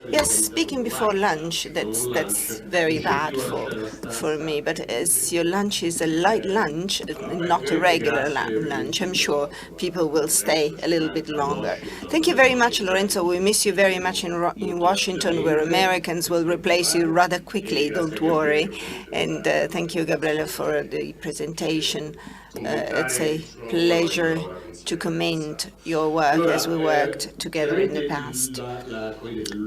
Yes, speaking before lunch, that's very bad for me. But as your lunch is a light lunch, not a regular lunch, I'm sure people will stay a little bit longer. Thank you very much, Lorenzo. We miss you very much in Washington, where Americans will replace you rather quickly. Don't worry. And thank you, Gabriele, for the presentation. It's a pleasure to commend your work as we worked together in the past.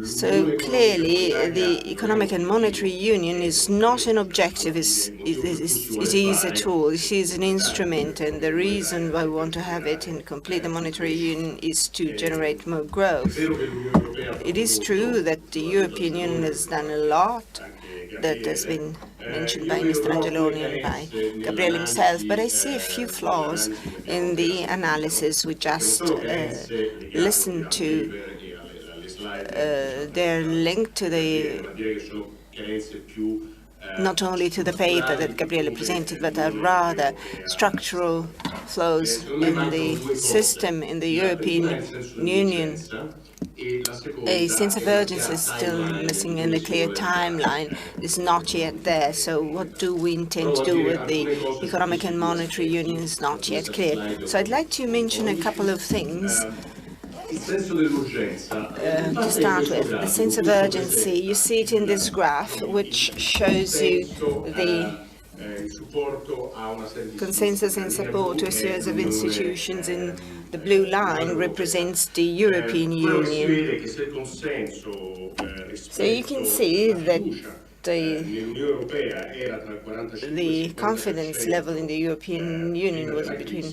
So clearly, the economic and monetary union is not an objective, it is a tool, it is an instrument, and the reason why we want to have it and complete the monetary union is to generate more growth. It is true that the European Union has done a lot, that has been mentioned by Mr. Angeloni and by Gabriele himself, but I see a few flaws in the analysis we just listened to. They're linked to not only to the paper that Gabriele presented, but are rather structural flaws in the system in the European Union. A sense of urgency is still missing, and a clear timeline is not yet there. So what do we intend to do with the economic and monetary union is not yet clear. So I'd like to mention a couple of things. To start with, the sense of urgency, you see it in this graph, which shows you the consensus and support to a series of institutions. In the blue line represents the European Union. So you can see that the confidence level in the European Union was between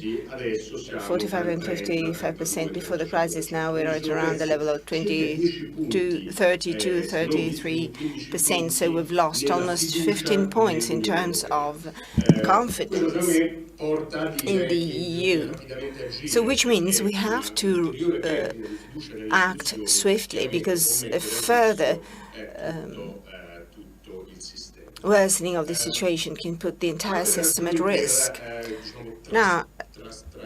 45 and 55% before the crisis. Now we're at around the level of 32, 33%. So we've lost almost 15 points in terms of confidence in the EU. So which means we have to act swiftly, because a further worsening of the situation can put the entire system at risk. Now,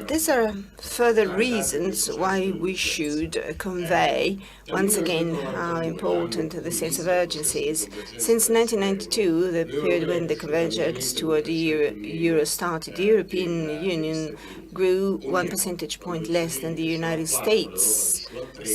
these are further reasons why we should convey once again how important the sense of urgency is. Since 1992, the period when the convergence toward the euro started, the European Union grew 1 percentage point less than the United States.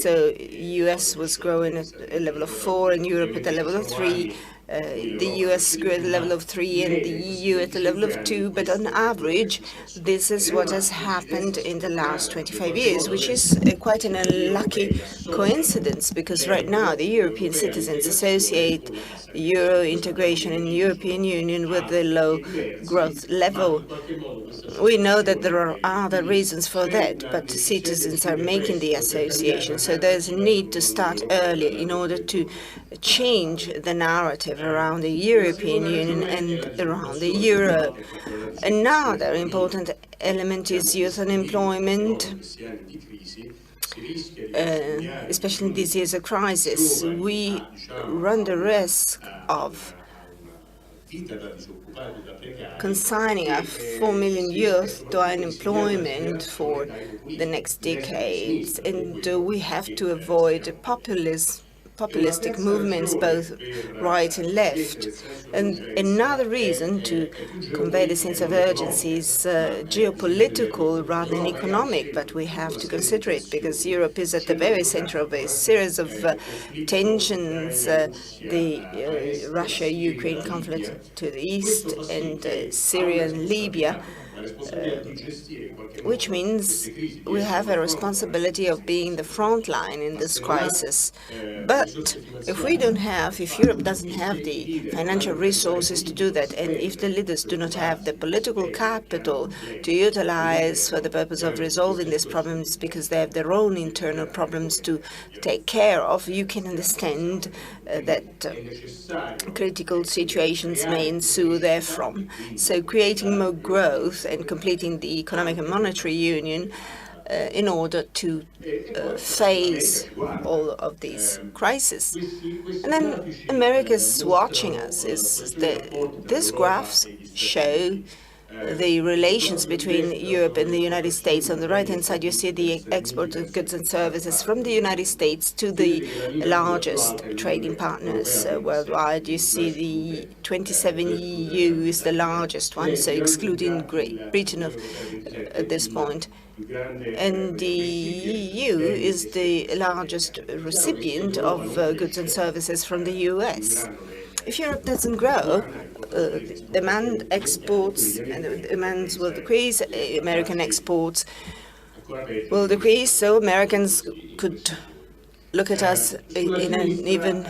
So US was growing at a level of 4 and Europe at a level of 3. The US grew at a level of 3 and the EU at a level of 2, but on average, this is what has happened in the last 25 years, which is quite an unlucky coincidence, because right now the European citizens associate Euro integration in the European Union with the low growth level. We know that there are other reasons for that, but citizens are making the association, so there's a need to start earlier in order to change the narrative around the European Union and around the euro. Another important element is youth unemployment, especially in these years of crisis. We run the risk of consigning our 4 million youth to unemployment for the next decades, and we have to avoid populistic movements, both right and left. And another reason to convey the sense of urgency is geopolitical rather than economic, but we have to consider it because Europe is at the very center of a series of tensions, the Russia-Ukraine conflict to the east and Syria and Libya, which means we have a responsibility of being the front line in this crisis. But if Europe doesn't have the financial resources to do that, and if the leaders do not have the political capital to utilize for the purpose of resolving these problems, because they have their own internal problems to take care of, you can understand that critical situations may ensue therefrom. So creating more growth and completing the economic and monetary union in order to face all of these crises. And then America's watching us. These graphs show the relations between Europe and the United States. On the right-hand side, you see the export of goods and services from the United States to the largest trading partners worldwide. You see the 27 EU is the largest one, so excluding Great Britain at this point. And the EU is the largest recipient of goods and services from the US. If Europe doesn't grow, demand exports and demands will decrease, American exports will decrease, so Americans could look at us in an even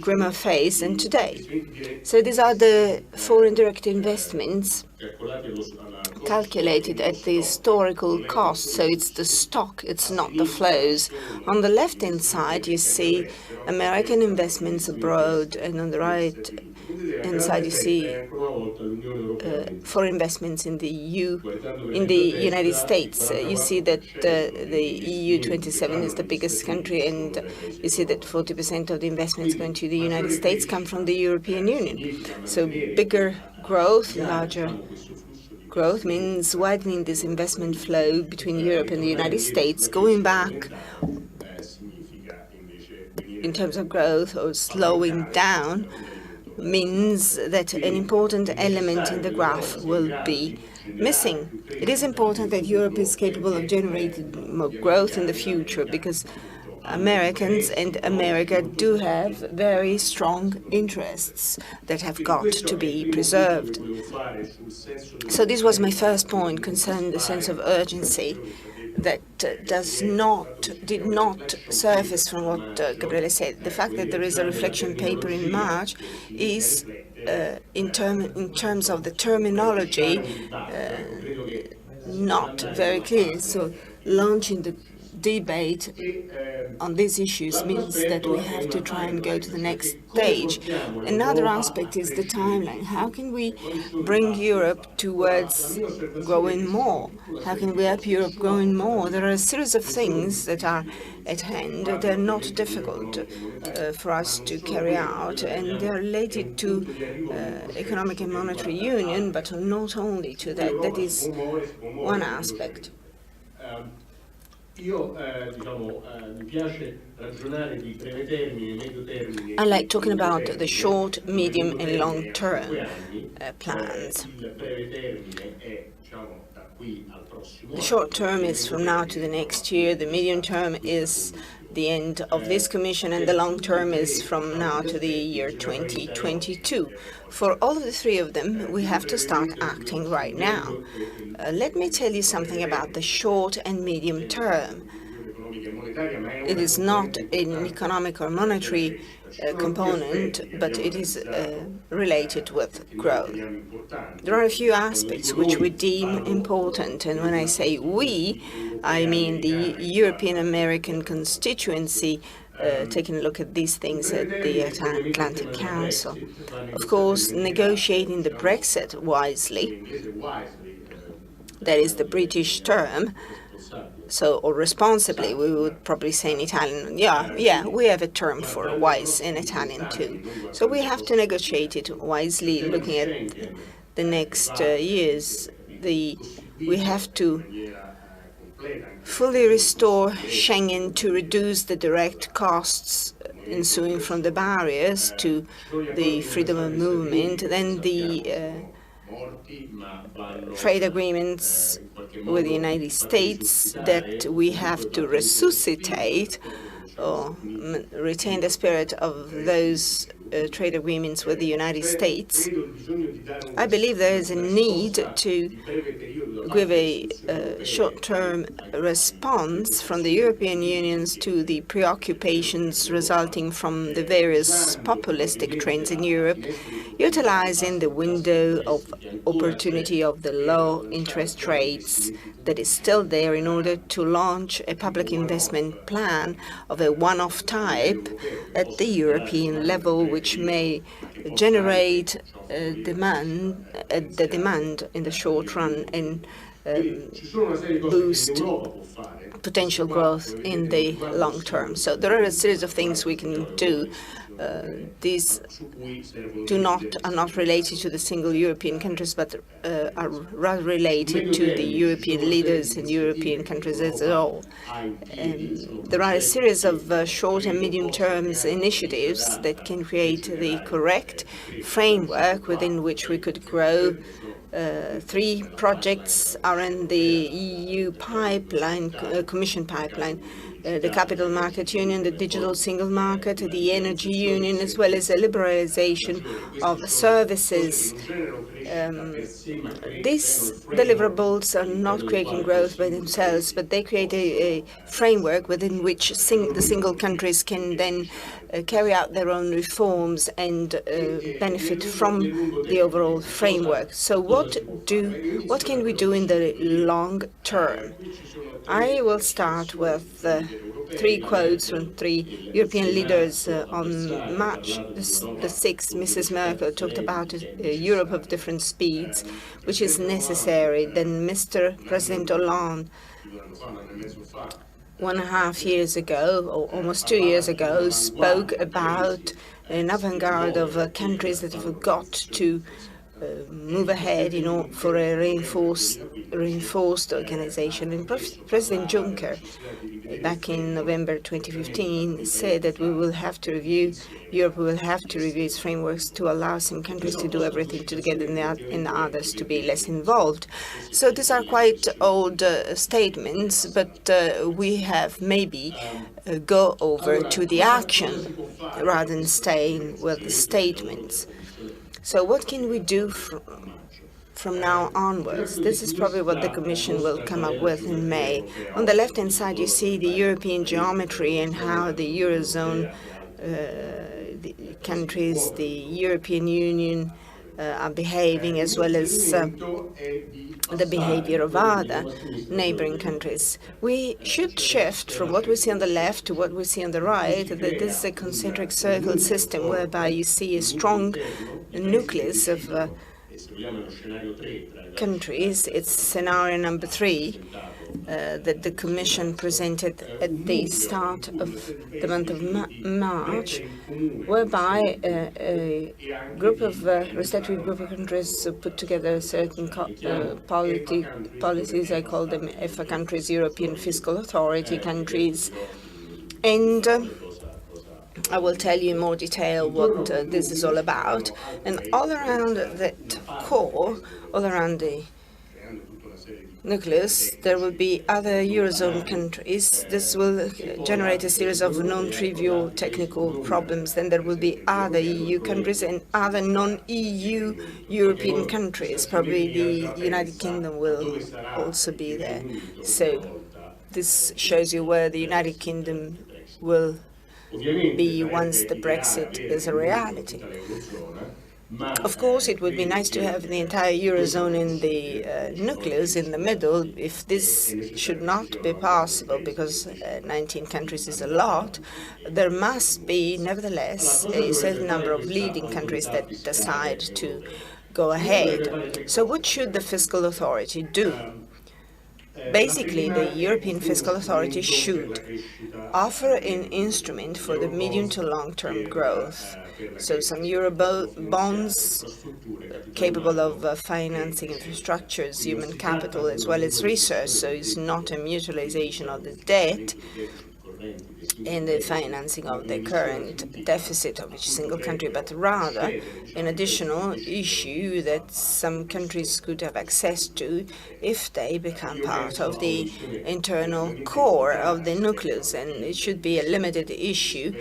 grimmer face than today. So these are the foreign direct investments calculated at the historical cost, so it's the stock, it's not the flows. On the left-hand side, you see American investments abroad, and on the right-hand side, you see foreign investments in the EU, in the United States. You see that the EU 27 is the biggest country, and you see that 40% of the investments going to the United States come from the European Union. So bigger growth, larger growth means widening this investment flow between Europe and the United States. Going back in terms of growth or slowing down means that an important element in the graph will be missing. It is important that Europe is capable of generating more growth in the future, because Americans and America do have very strong interests that have got to be preserved. So this was my first point concerning the sense of urgency that did not surface from what Gabriele said. The fact that there is a reflection paper in March is, in terms of the terminology, not very clear. So launching the debate on these issues means that we have to try and go to the next stage. Another aspect is the timeline. How can we bring Europe towards growing more? How can we help Europe growing more? There are a series of things that are at hand. They're not difficult for us to carry out, and they're related to economic and monetary union, but not only to that. That is one aspect. I like talking about the short, medium and long-term plans. The short term is from now to the next year, the medium term is the end of this Commission, and the long term is from now to the year 2022. For all of the three of them, we have to start acting right now. Let me tell you something about the short and medium term. It is not an economic or monetary component, but it is related with growth. There are a few aspects which we deem important, and when I say we, I mean the European American constituency taking a look at these things at the Atlantic Council. Of course, negotiating the Brexit wisely, that is the British term, or responsibly, we would probably say in Italian, yeah, we have a term for wise in Italian too. So we have to negotiate it wisely, looking at the next years. We have to fully restore Schengen to reduce the direct costs ensuing from the barriers to the freedom of movement, then the trade agreements with the United States that we have to resuscitate or retain the spirit of those trade agreements with the United States. I believe there is a need to give a short-term response from the European Union to the preoccupations resulting from the various populistic trends in Europe, utilizing the window of opportunity of the low interest rates that is still there in order to launch a public investment plan of a one-off type at the European level, which may generate the demand in the short run and boost potential growth in the long term. So there are a series of things we can do. These are not related to the single European countries, but are rather related to the European leaders and European countries as a whole. There are a series of short and medium-term initiatives that can create the correct framework within which we could grow. 3 projects are in the EU pipeline, Commission pipeline: the Capital Market Union, the Digital Single Market, the Energy Union, as well as the liberalization of services. These deliverables are not creating growth by themselves, but they create a framework within which the single countries can then carry out their own reforms and benefit from the overall framework. So what can we do in the long term? I will start with 3 quotes from 3 European leaders. On March the 6th, Mrs. Merkel talked about a Europe of different speeds, which is necessary. Then Mr. President Hollande, 1.5 years ago, or almost 2 years ago, spoke about an avant-garde of countries that have got to move ahead for a reinforced organization. And President Juncker, back in November 2015, said that Europe will have to review its frameworks to allow some countries to do everything together and others to be less involved. So these are quite old statements, but we have maybe go over to the action rather than staying with the statements. So what can we do from now onwards? This is probably what the Commission will come up with in May. On the left-hand side, you see the European geometry and how the Eurozone the countries, the European Union are behaving, as well as the behavior of other neighboring countries. We should shift from what we see on the left to what we see on the right. That this is a concentric circle system whereby you see a strong nucleus of countries. It's scenario number 3 that the Commission presented at the start of the month of March, whereby a restricted group of countries put together certain policies. I call them EFA countries, European Fiscal Authority countries, and I will tell you in more detail what this is all about. And all around that core, all around the nucleus, there will be other Eurozone countries. This will generate a series of non-trivial technical problems. Then there will be other EU countries and other non-EU European countries. Probably the United Kingdom will also be there. So this shows you where the United Kingdom will be once the Brexit is a reality. Of course, it would be nice to have the entire Eurozone in the nucleus, in the middle. If this should not be possible, because 19 countries is a lot, there must be, nevertheless, a certain number of leading countries that decide to go ahead. So what should the fiscal authority do? Basically, the European Fiscal Authority should offer an instrument for the medium to long-term growth. So some Euro bonds capable of financing infrastructures, human capital, as well as research. So it's not a mutualization of the debt in the financing of the current deficit of each single country, but rather an additional issue that some countries could have access to if they become part of the internal core of the nucleus. And it should be a limited issue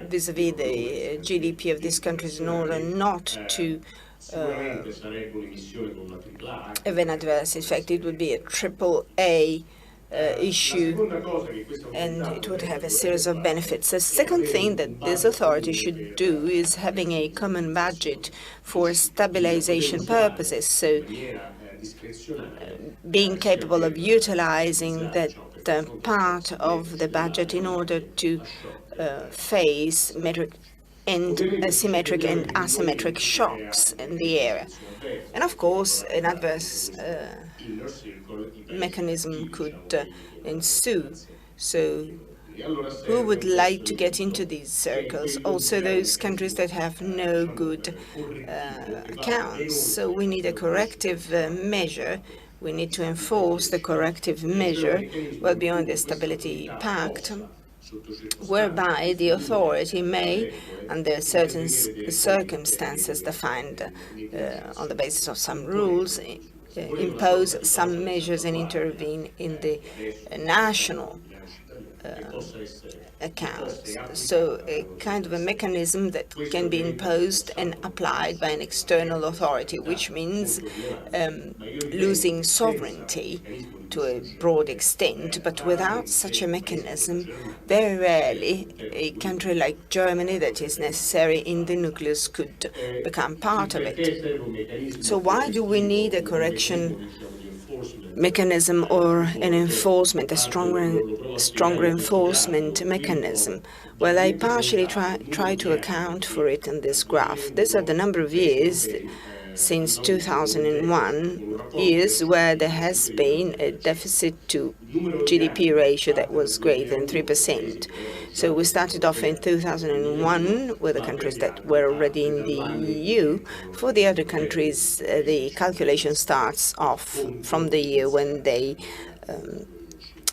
vis-à-vis the GDP of these countries in order not to have an adverse effect. It would be a AAA issue, and it would have a series of benefits. The second thing that this authority should do is having a common budget for stabilization purposes, so being capable of utilizing that part of the budget in order to face and symmetric and asymmetric shocks in the area. And of course, an adverse mechanism could ensue. So who would like to get into these circles? Also those countries that have no good accounts. So we need a corrective measure. We need to enforce the corrective measure well beyond the Stability Pact, whereby the authority may, under certain circumstances defined on the basis of some rules, impose some measures and intervene in the national accounts. So a kind of a mechanism that can be imposed and applied by an external authority, which means losing sovereignty to a broad extent. But without such a mechanism, very rarely a country like Germany, that is necessary in the nucleus, could become part of it. So why do we need a correction mechanism or an enforcement, a stronger enforcement mechanism? Well, I partially try to account for it in this graph. These are the number of years since 2001, years where there has been a deficit to GDP ratio that was greater than 3%. So we started off in 2001 with the countries that were already in the EU. For the other countries, the calculation starts off from the year when they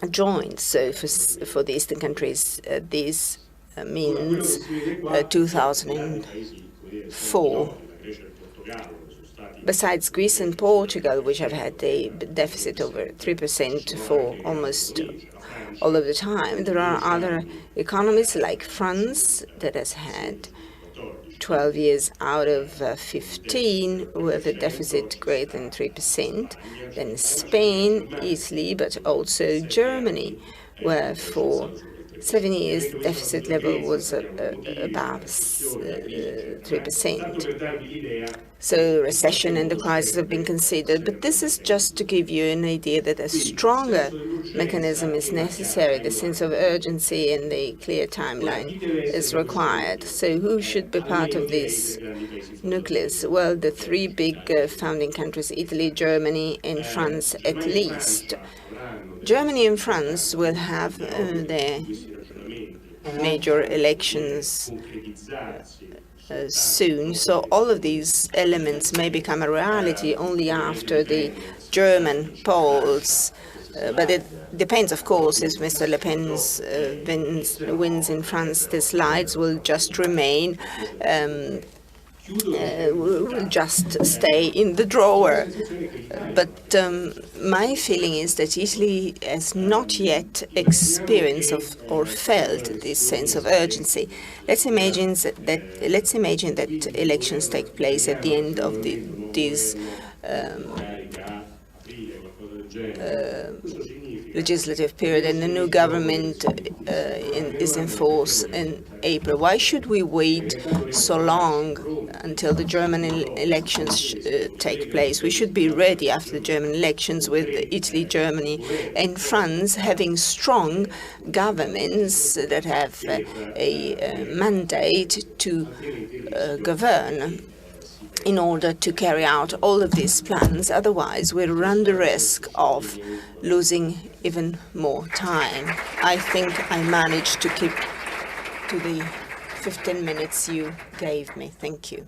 joined. So for the Eastern countries, this means 2004. Besides Greece and Portugal, which have had a deficit over 3% for almost all of the time, there are other economies like France that has had 12 years out of 15 with a deficit greater than 3%, then Spain, Italy, but also Germany, where for 7 years the deficit level was above 3%. So recession and the crisis have been considered, but this is just to give you an idea that a stronger mechanism is necessary. The sense of urgency and the clear timeline is required. So who should be part of this nucleus? Well, the three big founding countries, Italy, Germany, and France at least. Germany and France will have their major elections soon, so all of these elements may become a reality only after the German polls. But it depends, of course, if Mr. Le Pen wins in France, the slides will just remain, will just stay in the drawer. But my feeling is that Italy has not yet experienced or felt this sense of urgency. Let's imagine that elections take place at the end of these legislative period and the new government is in force in April. Why should we wait so long until the German elections take place? We should be ready after the German elections with Italy, Germany and France having strong governments that have a mandate to govern in order to carry out all of these plans. Otherwise, we run the risk of losing even more time. I think I managed to keep to the 15 minutes you gave me. Thank you.